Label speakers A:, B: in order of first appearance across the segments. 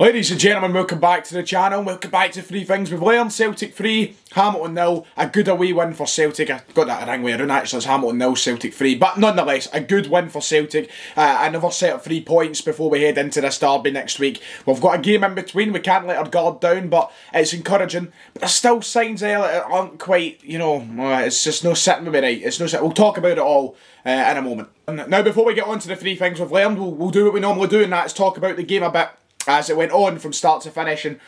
A: Ladies and gentlemen, welcome back to the channel. Welcome back to Three Things We've Learned. Celtic 3, Hamilton 0. A good away win for Celtic. I got that wrong way around actually. It's Hamilton 0, Celtic 3. But nonetheless, a good win for Celtic. Another set of 3 points before we head into this derby next week. We've got a game in between. We can't let our guard down, but it's encouraging. But there's still signs there that aren't quite, it's just no sitting with me right. It's no sitting. We'll talk about it all in a moment. Now, before we get on to the 3 things we've learned, we'll do what we normally do, and that's talk about the game a bit as it went on from start to finish and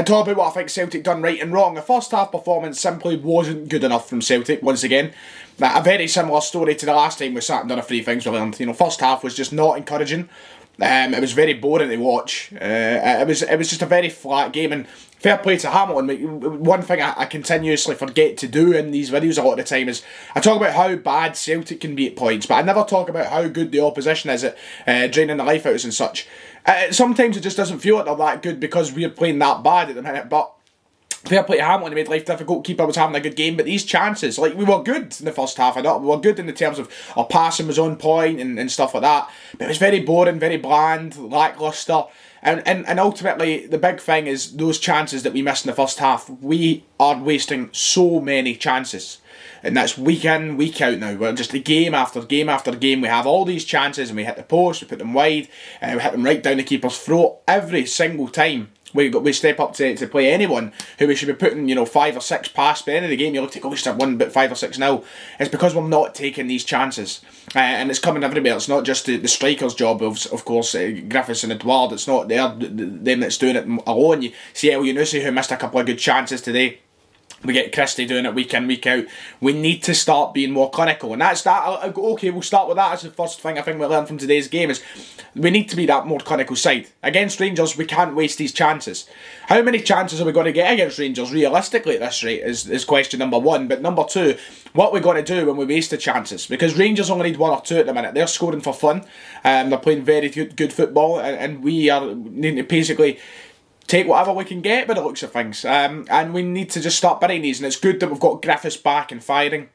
A: talk about what I think Celtic done right and wrong. The first half performance simply wasn't good enough from Celtic, once again. A very similar story to the last time we sat and done a 3 things we learned. First half was just not encouraging. It was very boring to watch. It was just a very flat game, and fair play to Hamilton. One thing I continuously forget to do in these videos a lot of the time is I talk about how bad Celtic can be at points, but I never talk about how good the opposition is at draining the life out of us and such. Sometimes it just doesn't feel like they're that good because we're playing that bad at the minute, but fair play to Hamilton, he made life difficult. Keeper was having a good game, but these chances, we were good in the first half. We were good in the terms of our passing was on point and stuff like that, but it was very boring, very bland, lacklustre. And ultimately, the big thing is those chances that we missed in the first half. We are wasting so many chances. And that's week in, week out now. We're just game after game after game. We have all these chances and we hit the post, we put them wide, we hit them right down the keeper's throat every single time. We step up to play anyone who we should be putting, 5 or 6 past. By the end of the game, you look to we should have won but 5 or 6 now. It's because we're not taking these chances. And it's coming everywhere. It's not just the striker's job, of course, Griffiths and Edouard. It's not them that's doing it alone. You see El Yunusi, who missed a couple of good chances today. We get Christie doing it week in, week out. We need to start being more clinical. And that's that. Okay, we'll start with that as the first thing I think we learned from today's game is we need to be that more clinical side. Against Rangers, we can't waste these chances. How many chances are we going to get against Rangers realistically at this rate is question number 1. But number 2, what we're going to do when we waste the chances. Because Rangers only need 1 or 2 at the minute. They're scoring for fun. They're playing very good football. And we are needing to basically take whatever we can get by the looks of things. And we need to just start burying these. And it's good that we've got Griffiths back and firing.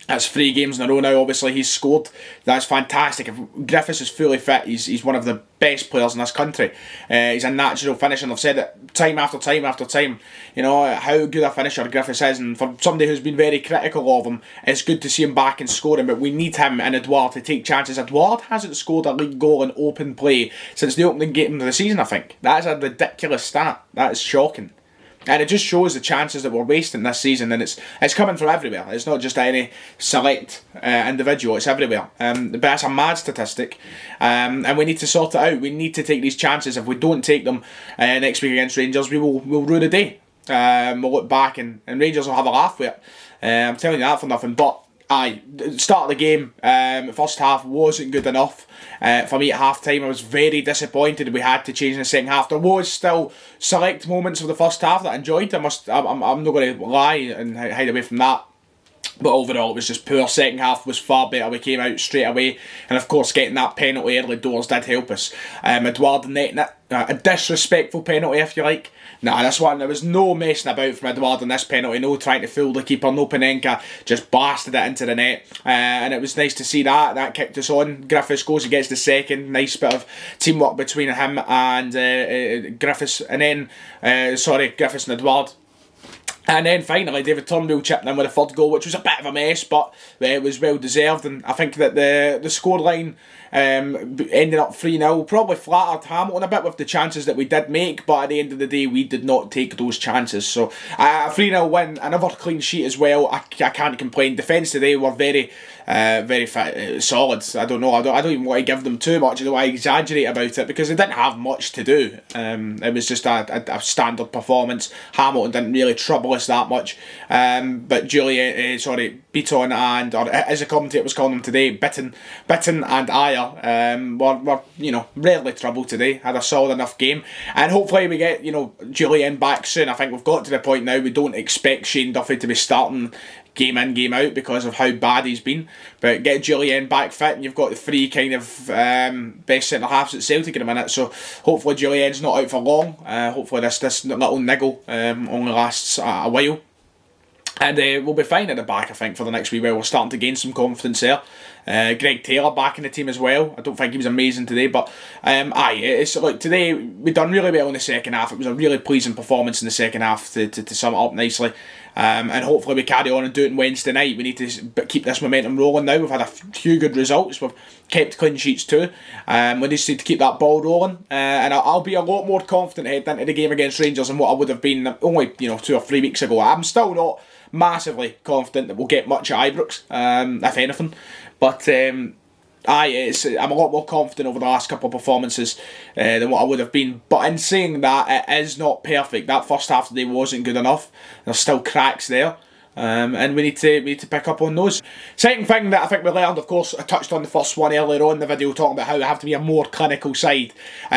A: That's 3 games in a row now. Obviously, he's scored. That's fantastic. If Griffiths is fully fit, he's one of the best players in this country. He's a natural finisher, and I've said it time after time after time. How good a finisher Griffiths is, and for somebody who's been very critical of him, it's good to see him back and scoring. But we need him and Edouard to take chances. Edouard hasn't scored a league goal in open play since the opening game of the season, I think. That's a ridiculous stat. That is shocking. And it just shows the chances that we're wasting this season, and it's coming from everywhere. It's not just any select individual, it's everywhere. But that's a mad statistic, and we need to sort it out. We need to take these chances. If we don't take them next week against Rangers, we'll rue the day. We'll look back and Rangers will have a laugh with it. I'm telling you that for nothing. But start of the game, first half wasn't good enough. For me at half time, I was very disappointed we had to change in the second half. There was still select moments of the first half that I enjoyed. I'm not going to lie and hide away from that. But overall, it was just poor. Second half was far better. We came out straight away. And of course, getting that penalty early doors did help us. Edouard netting it. A disrespectful penalty, if you like. Nah, this one, there was no messing about from Edouard on this penalty. No trying to fool the keeper. No Panenka. Just blasted it into the net. And it was nice to see that. That kicked us on. Griffiths goes and gets the second. Nice bit of teamwork between him and Griffiths. And then, Griffiths and Edouard. And then finally, David Turnbull chipped in with a 3rd goal, which was a bit of a mess, but it was well deserved. And I think that the scoreline ending up 3-0 probably flattered Hamilton a bit with the chances that we did make, but at the end of the day, we did not take those chances. So a 3-0 win, another clean sheet as well. I can't complain. Defence today were very solid. I don't know. I don't even want to give them too much. I don't want to exaggerate about it because they didn't have much to do. It was just a standard performance. Hamilton didn't really trouble us that much. But Beaton and, or as a commentator was calling them today, Bitten and Ayer were rarely troubled today. Had a solid enough game, and hopefully we get Julian back soon. I think we've got to the point now we don't expect Shane Duffy to be starting game in, game out because of how bad he's been. But get Julian back fit and you've got the 3 kind of best centre halves at Celtic in a minute. So hopefully Julian's not out for long. Hopefully this little niggle only lasts a while. And we'll be fine at the back, I think, for the next wee while. We're starting to gain some confidence there. Greg Taylor back in the team as well. I don't think he was amazing today, but it's like today we done really well in the second half. It was a really pleasing performance in the second half to sum it up nicely. And hopefully we carry on and do it on Wednesday night. We need to keep this momentum rolling now. We've had a few good results. We've kept clean sheets too. We just need to keep that ball rolling. And I'll be a lot more confident heading into the game against Rangers than what I would have been only 2 or 3 weeks ago. I'm still not massively confident that we'll get much at Ibrox, if anything. But I'm a lot more confident over the last couple of performances than what I would have been. But in saying that, it is not perfect. That first half today wasn't good enough. There's still cracks there. And we need to pick up on those. Second thing that I think we learned, of course, I touched on the first one earlier on in the video, talking about how we have to be a more clinical side.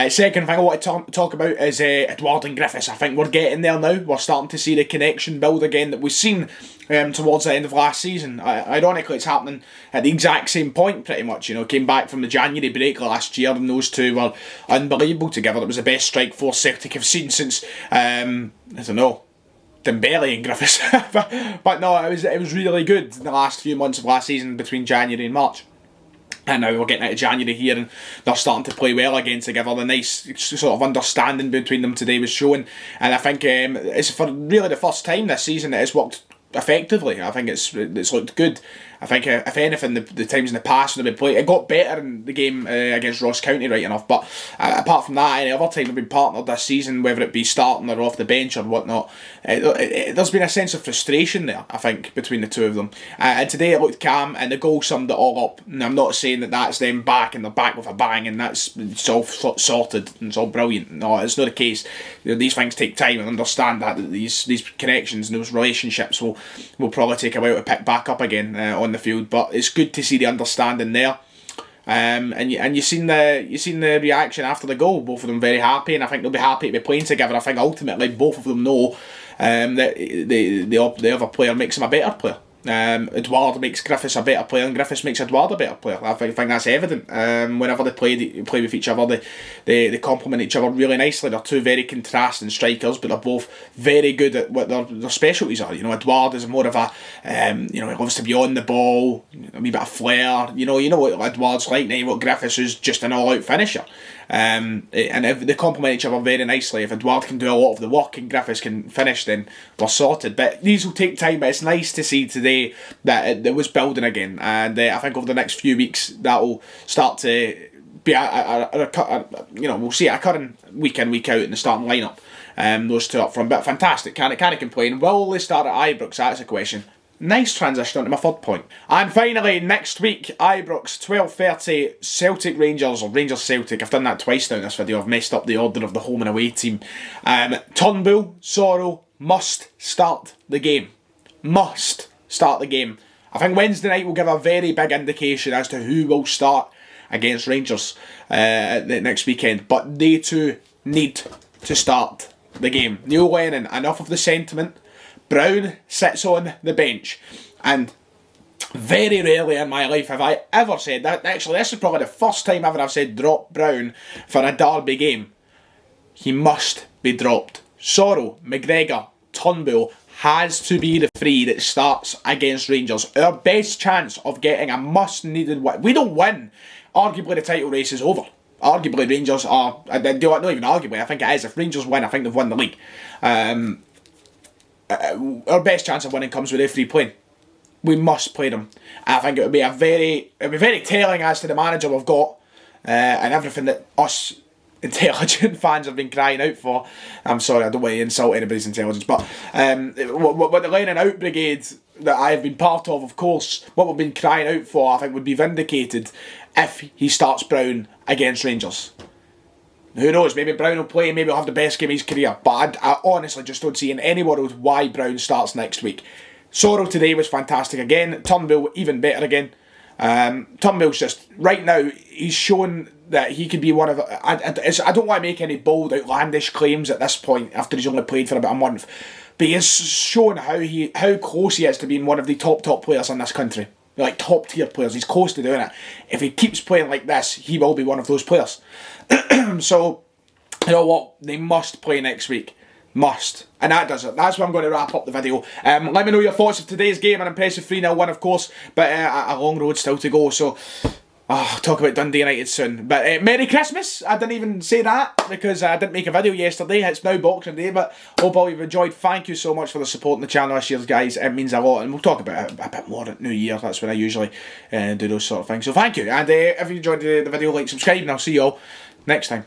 A: Second thing I want to talk about is Edouard and Griffiths. I think we're getting there now. We're starting to see the connection build again that we've seen towards the end of last season. Ironically, it's happening at the exact same point, pretty much. Came back from the January break last year, and those two were unbelievable together. It was the best strike force Celtic have seen since, I don't know, Dembele and Griffiths. but no, it was really good in the last few months of last season between January and March. And now we're getting out of January here and they're starting to play well again together. The nice sort of understanding between them today was showing. And I think it's for really the first time this season that it's worked effectively. I think it's looked good. I think if anything, the times in the past when they've been playing, it got better in the game against Ross County, right enough. But apart from that, any other time they've been partnered this season, whether it be starting or off the bench or whatnot, there's been a sense of frustration there, I think, between the two of them. And today it looked calm, and the goal summed it all up. And I'm not saying that that's them back and they're back with a bang and it's all sorted and it's all brilliant. No, it's not the case. These things take time, and understand that these connections and those relationships will probably take a while to pick back up again on the field, but it's good to see the understanding there. And you seen the reaction after the goal. Both of them very happy, and I think they'll be happy to be playing together. I think ultimately both of them know that the other player makes him a better player. Edouard makes Griffiths a better player, and Griffiths makes Edouard a better player. I think that's evident. Whenever they play with each other, they complement each other really nicely. They're two very contrasting strikers, but they're both very good at what their specialties are. Edouard is more of a he loves to be on the ball, a wee bit of flair. You know what Edouard's like. Now what Griffiths is just an all-out finisher. And if they complement each other very nicely. If Edouard can do a lot of the work and Griffiths can finish, then we're sorted. But these will take time. But it's nice to see today that it was building again, and I think over the next few weeks that will start to be we'll see it occurring week in, week out in the starting lineup. Those two up front, but fantastic. Can't complain. Will they start at Ibrox? That's a question. Nice transition onto my third point. And finally, next week, Ibrox, 12:30, Celtic Rangers, or Rangers Celtic. I've done that twice now in this video. I've messed up the order of the home and away team. Turnbull, Sorrow, must start the game. Must start the game. I think Wednesday night will give a very big indication as to who will start against Rangers the next weekend. But they too need to start the game. Neil Lennon, enough of the sentiment. Brown sits on the bench, and very rarely in my life have I ever said that. Actually, this is probably the first time ever I've said drop Brown for a derby game. He must be dropped. Sorrow, McGregor, Turnbull has to be the three that starts against Rangers. Our best chance of getting a must-needed win. We don't win, arguably the title race is over. Arguably Rangers are, not even arguably, I think it is. If Rangers win, I think they've won the league. Our best chance of winning comes with every playing. We must play them. I think it would be very telling as to the manager we've got, and everything that us intelligent fans have been crying out for. I'm sorry, I don't want to insult anybody's intelligence, but what the Lennon Out Brigade that I've been part of course, what we've been crying out for, I think would be vindicated if he starts Brown against Rangers. Who knows, maybe Brown will play, maybe he'll have the best game of his career, but I honestly just don't see in any world why Brown starts next week. Sorrow today was fantastic again, Turnbull even better again. Turnbull's just, right now, he's shown that he could be one of, I don't want to make any bold, outlandish claims at this point after he's only played for about a month, but he has shown how close he is to being one of the top players in this country. Like top tier players, he's close to doing it. If he keeps playing like this, he will be one of those players. So, you know what? They must play next week. must. And that does it. That's where I'm going to wrap up the video. Let me know your thoughts of today's game. An impressive 3-0 win, of course, but a long road still to go. So, talk about Dundee United soon. But Merry Christmas. I didn't even say that because I didn't make a video yesterday. It's now Boxing Day, but hope all you've enjoyed. Thank you so much for the support on the channel this year, guys. It means a lot, and we'll talk about it a bit more at New Year. That's when I usually do those sort of things. So thank you. And if you enjoyed the video, like, subscribe, and I'll see you all next time.